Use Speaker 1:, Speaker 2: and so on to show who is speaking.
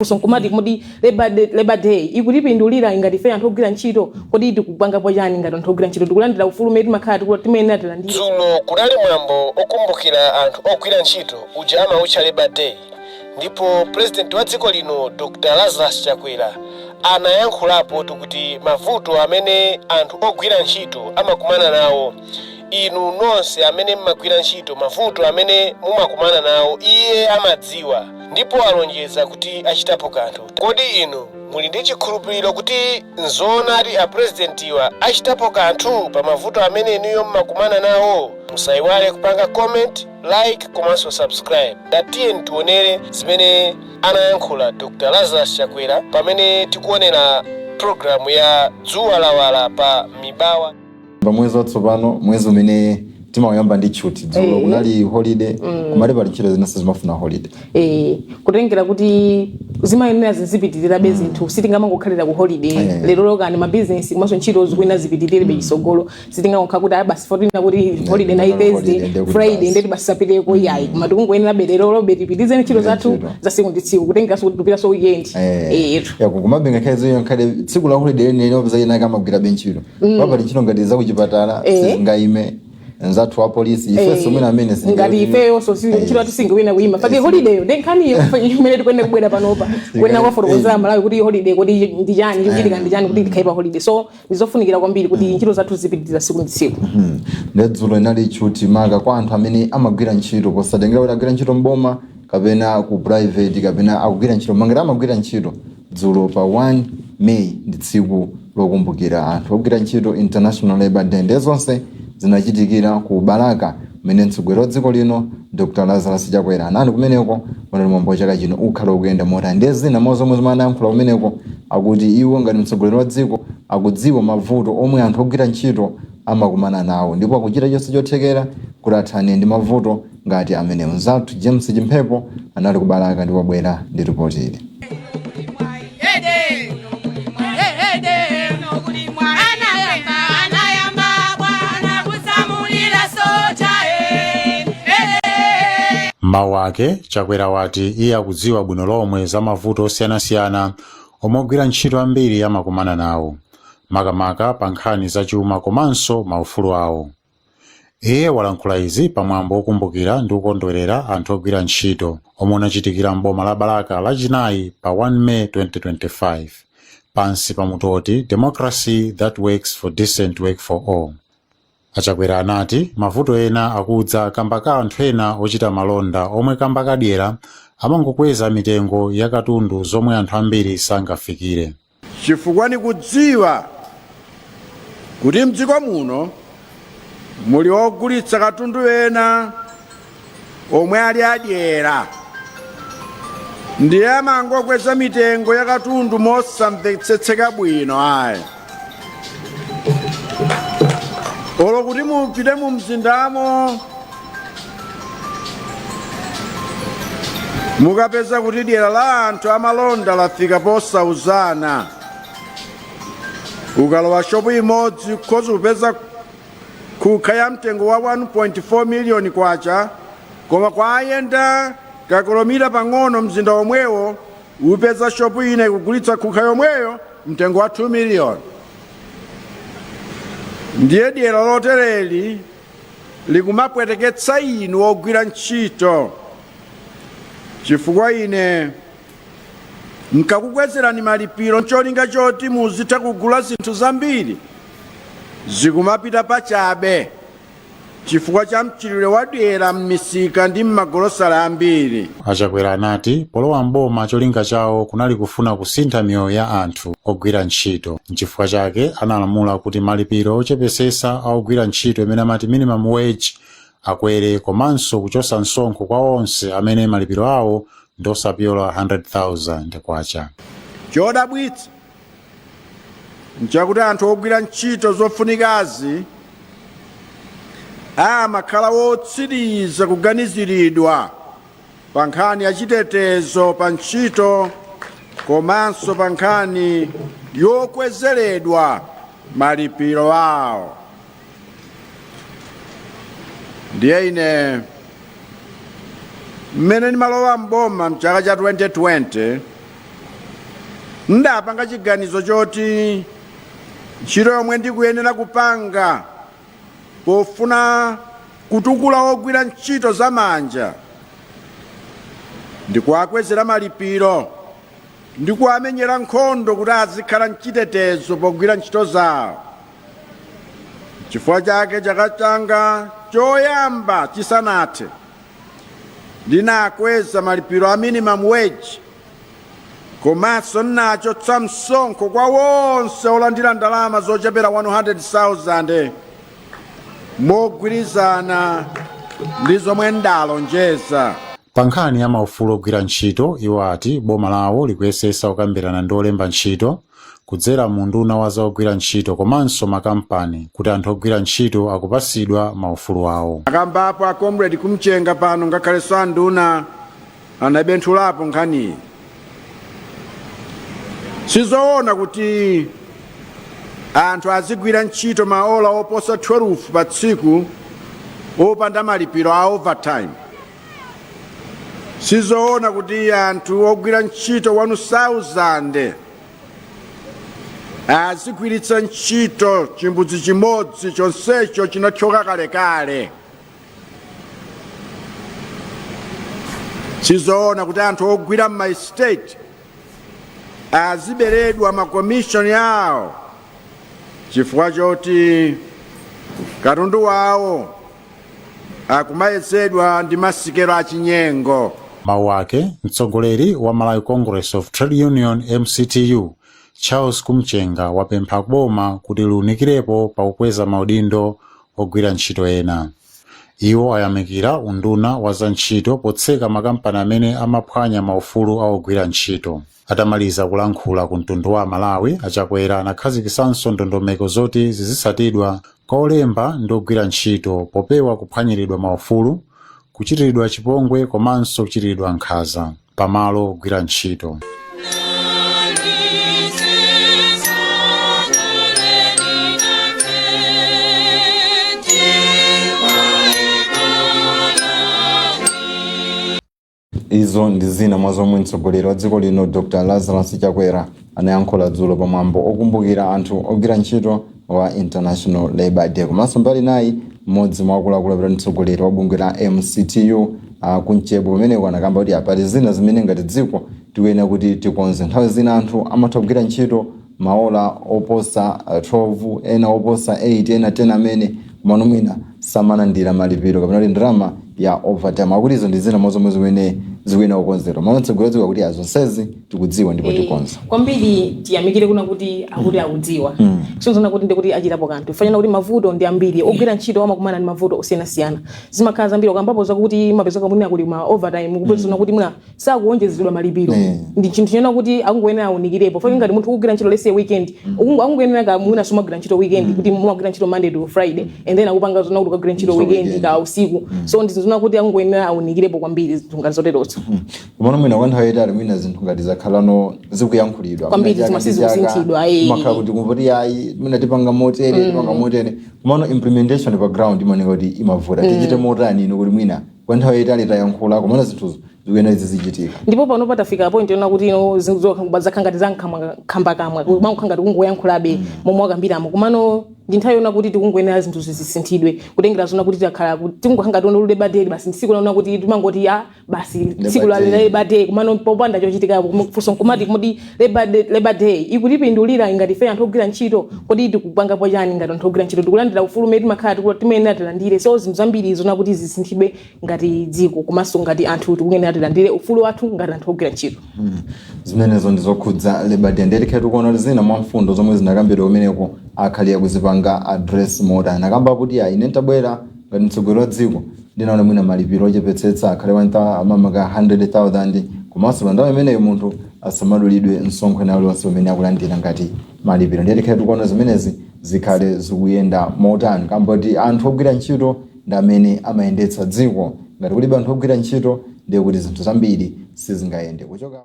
Speaker 1: Mkumati kodi Labor Day ikutipindulira ngati fe anthu ogwira ntchito kodi tikupanga pochani ngati anthu ogwira ntchito tikulandira ufulu umene timakhala kuti timene atilandira.
Speaker 2: Dzulo kunali mwambo okumbukira anthu ogwira ntchito uja amautcha Labor Day, ndipo president wa dziko lino Dr. Lazarus Chakwera anayankhulapo kuti mavuto amene anthu ogwira ntchito amakumana nawo, inu nonse amene mmagwira ntchito mavuto amene mumakumana nawo iye amadziwa, ndipo alonjeza kuti achitapo kanthu. Kodi inu muli ndi chikhulupiriro kuti nzoonadi a presidentiwa achitapo kanthu pa mavuto amene inuyo mmakumana nawo? Musayiwale kupanga comment, like komanso subscribe. Tiyeni tionere zimene anayankhula Dr. Lazarus Chakwera pamene tikuonera programu ya dzuwa lawala pa mibawa.
Speaker 3: Mwezi watsopano mwezi umene timayamba ndi chuti dzulo kunali holiday kumali pali ntchito zinanso zimafuna holiday
Speaker 1: kutengera kuti zimayenera zipitirira Zinthu sitingamangokhalira ku holiday lero kani ma business komanso ntchito zikuina zipitirire besogolo sitingangokhala kuti basi fotina kuti holiday na Thursday Friday ndeti basi sapiteko yayi koma tikungoyenera lero betipitize ntchito zathu za siku ndi tsiku kutengera so tupita so weekend
Speaker 3: kumabenga khazo yankhale tsiku la holiday lero zayina kama gwira benchiro pali ntchito ngati za kuchipatala singaime nzatu wa polisi ifeso mwina amene
Speaker 1: ngati ifeyo so ntchito tisingwina kuima fake holiday ndenkani imene tikwenda kubwera panopa kwena kwa fotokozera Malawi kuti holiday kodi ndijani kuchitika ndijani kuti tikhaipa holiday, so ndizofunikira kwambiri kuti ntchito zathu zipitirira siku ndi siku.
Speaker 3: Ndedzulo inali chuti maka kwa anthu amene amagwira ntchito posatengera kuti agwira ntchito mboma kapena ku private kapena akugwira ntchito mangera amagwira ntchito dzulo pa 1 May ndi tsiku lokumbukira anthu ogwira ntchito International Labor Day. Ndezonse zinachitikira ku Balaka mene mtsogoleri wa dziko lino Dr. Lazarus Chakwera anali kumeneko mwana mwambo chaka chino ukhala ukuyenda mota ndezina mozomwe zimayankhula kumeneko akuti iwo ngati mtsogoleri wa dziko akudziwa mavuto omwe anthu ogwira ntchito amakumana nawo, ndipo akuchita chonse chothekera kuti athane ndi mavuto ngati amene mzathu James Chimphepo anali ku Balaka ndipo bwera ndi ripoti ili.
Speaker 4: Mawu ake Chakwera wati iye akudziwa bwino lomwe za mavuto osiyanasiyana omwe ogwira ntchito ambiri amakumana nawo, makamaka pa nkhani zachuma komanso maufulu awo. Iye walankhula izi pamwambo okumbukira ndi kukondwerera anthu ogwira ntchito omwe unachitikira m'boma la Balaka lachinayi pa 1 May 2025 pansi pamutoti Democracy that works for decent work for all. Achakwera anati mavuto ena akudza kamba ka anthu ena ochita malonda omwe kamba kadyera amangokweza mitengo ya katundu zomwe anthu ambiri sangafikire.
Speaker 5: Chifukwa ni kudziwa kuti mdziko muno muli ogulitsa katundu ena omwe ali adyera ndiye amangokweza mitengo ya katundu mosamvetsetseka bwino ayi. Olo kuti mupite mu mzindamo mukapeza kuti dyera la anthu amalonda lafika posauzana, ukalowa shopu imodzi khozi upeza kukha ya mtengo wa 1.4 million kwacha, koma kwa ayenda kakilomita pang'ono mzinda omwewo upeza shopu ina ikugulitsa kukha yomweyo mtengo wa 2 million. Ndiye dyera lotereli likumapweteketsa inu ogwira ntchito, chifukwa ine nkakukwezerani malipiro ncholinga choti muzitha kugula zinthu zambiri zikumapita pachabe chifukwa cha mchitidwe wa dyera m'misika ndi m'magolosala ambiri.
Speaker 4: Achakwera anati polowa mboma cholinga chawo kunali kufuna kusintha miyoyo ya anthu ogwira ntchito. N'chifukwa chake analamula kuti malipiro ochepesesa a ogwira ntchito imene amati minimum wage akwere komanso kuchosa msonkho kwa onse amene malipiro awo ndosapyola 100,000 kwacha.
Speaker 5: Chodabwitsa nchakuti anthu ogwira ntchito zofunikazi amakhala wotsiriza kuganiziridwa pa nkhani ya chitetezo pa ntchito komanso pa nkhani yokwezeredwa malipiro awo. Ndiye ine mmene ndimalowa mboma mchaka cha 2020 ndapanga chiganizo choti ntchito yomwe ndikuyenera kupanga pofuna kutukula ogwira ntchito zamanja ndikuwakwezera malipiro ndikuwamenyera nkhondo kuti azikhala mchitetezo pogwira ntchito zawo. Chifukwa chake chaka changa choyamba chisanathe ndinakweza malipiro a minimum wage, komanso nachotsa msonkho kwa wonse olandira ndalama zochepera 100,000 mogwirizana ndi zomwe ndalonjeza.
Speaker 4: Pa nkhani ya maufulu ogwira ntchito, iwo ati boma lawo likuyesesa kukambirana ndi olemba ntchito kudzera mu nduna wa za ogwira ntchito komanso makampani kuti anthu ogwira ntchito akupasidwa maufulu awo.
Speaker 5: Akambapo a Comrade kumchenga pano ngakhalenso a nduna anabenthulapo nkhaniyi. Sizoona kuti anthu azigwira ntchito maola oposa 12 pa tsiku opanda malipiro a overtime. Sizoona kuti anthu ogwira ntchito 1,000 azigwiritsa ntchito chimbudzi chimodzi chonsecho chinathyoka kalekale. Sizoona kuti anthu ogwira m'maestate aziberedwa makomishoni yawo chifukwa choti katundu wawo akumayezedwa ndi masikelo achinyengo.
Speaker 4: Mawu ake mtsogoleri wa Malawi Congress of Trade Union MCTU Charles Kumchenga wapempha boma kuti liwunikirepo pa kukweza maudindo ogwira ntchito ena. Iwo ayamikira unduna wa za ntchito potseka makampani amene amaphwanya maufulu a ogwira ntchito. Atamaliza kulankhula ku mtundu wa Malawi, Chakwera anakhazikisanso ndondomeko zoti zizitsatidwa kwa olemba ndi ogwira ntchito popewa kuphwanyiridwa maufulu, kuchitiridwa chipongwe komanso kuchitiridwa nkhanza pamalo ogwira ntchito.
Speaker 3: Izo ndi zina mwa zomwe mtsogoleri wa dziko lino Dr. Lazarus Chakwera anayankhula dzulo pamwambo okumbukira anthu ogwira ntchito wa International Labour Day. Komanso mbali nayi mmodzi mwa akuluakulu apita mtsogoleri wa bungwe la MCTU kunchebo pameneko anakamba kuti apati zina zimene ngati dziko tikuyenera kuti tikonze. Nthawi zina anthu amatha kugwira ntchito maola oposa 12, ena oposa 8, ena 10 amene mwana mwina samalandira malipiro kapena ndalama ya overtime. Akuti izo ndi zina mwa zomwe zimene zikuyenera kukonzedwa. Mawu mtsogoleri kuti azonsezi tikudziwa ndipo tikonza.
Speaker 1: Kwambiri tiyamikire kuna kuti akuti akudziwa. Sinzona kuti ndikuti achitapo kanthu. Fanyana kuti mavuto ndi ambiri. Ogwira ntchito amakumana ndi mavuto osiyanasiyana. Zimakhala zambiri okambapo zakuti mapezeka kuti akuli ma overtime kupezeka kuti mwina sakuwonjezedwa malipiro. Ndi chinthu chena kuti akungoyenera awunikirepo. Fanyana ngati munthu ukugwira ntchito lese weekend, akungoyenera ka mwina sumagwira ntchito weekend kuti mumagwira ntchito Monday to Friday and then akupanga zona kuti ukagwira ntchito weekend ka usiku. So ndizona kuti akungoyenera awunikirepo kwambiri zinthu zoterozo.
Speaker 3: Kumana mwina kwa nthawi yayitali mwina zinthu ngati zakhalano zikuyankhulidwa.
Speaker 1: Kwambiri zimasizinthidwa.
Speaker 3: Makhala kuti kumvoti ayi mwina tipanga motere. Kumano implementation pa ground imaneka kuti imavuta. Tichite motani ino kuti mwina kwa nthawi yayitali tayankhula kumana zinthuzo zikuyenera zizichitika. Ndipo
Speaker 1: pano patafika point yona kuti zinthu zakhangati zankhamba kamwe makukhangati kungoyankhulabe momwe akambiramo. Kumano ndi nthawi yona kuti tikungoyenera zinthu zisinthidwe kutengera zona kuti takhala kuti tingokhangati ono Labour Day basi tsiku lona kuti timangoti basi tsiku la Labour Day kumano popanda chochitika Funso mkumati kumudi Labour Day ikutipindulira ingati fe anthu ogwira ntchito kodi tikupanga pochani ngati anthu ogwira ntchito tikulandira ufulu umene timakhala kuti timenera tilandire. So zinthu zambiri zona kuti zisinthidwe ngati dziko komanso ngati anthu tikuyenera tilandire ufulu wathu ngati anthu ogwira ntchito.
Speaker 3: Zimenezo ndizokhudza Labour Day. Ndikhe tikuona zina mwa mfundo zomwe zinakambidwa kumeneko akhali akuzipanga address modern. Akamba kuti ine ntabwera ngati mtsogoleri wa dziko ndinaona mwina malipiro ochepetsetsa akhale amamaka 100,000 komanso pa nthawi imeneyo munthu asamadulidwe msonkho ena uliwonse umene akulandira ngati malipiro. Ndikhe tikuona zimenezi zikhale zikuyenda motani. Kamba kuti anthu ogwira ntchito ndi amene amayendetsa dziko. Ngati kulibe anthu ogwira ntchito ndiye kuti zinthu zambiri sizingayende. Kuchoka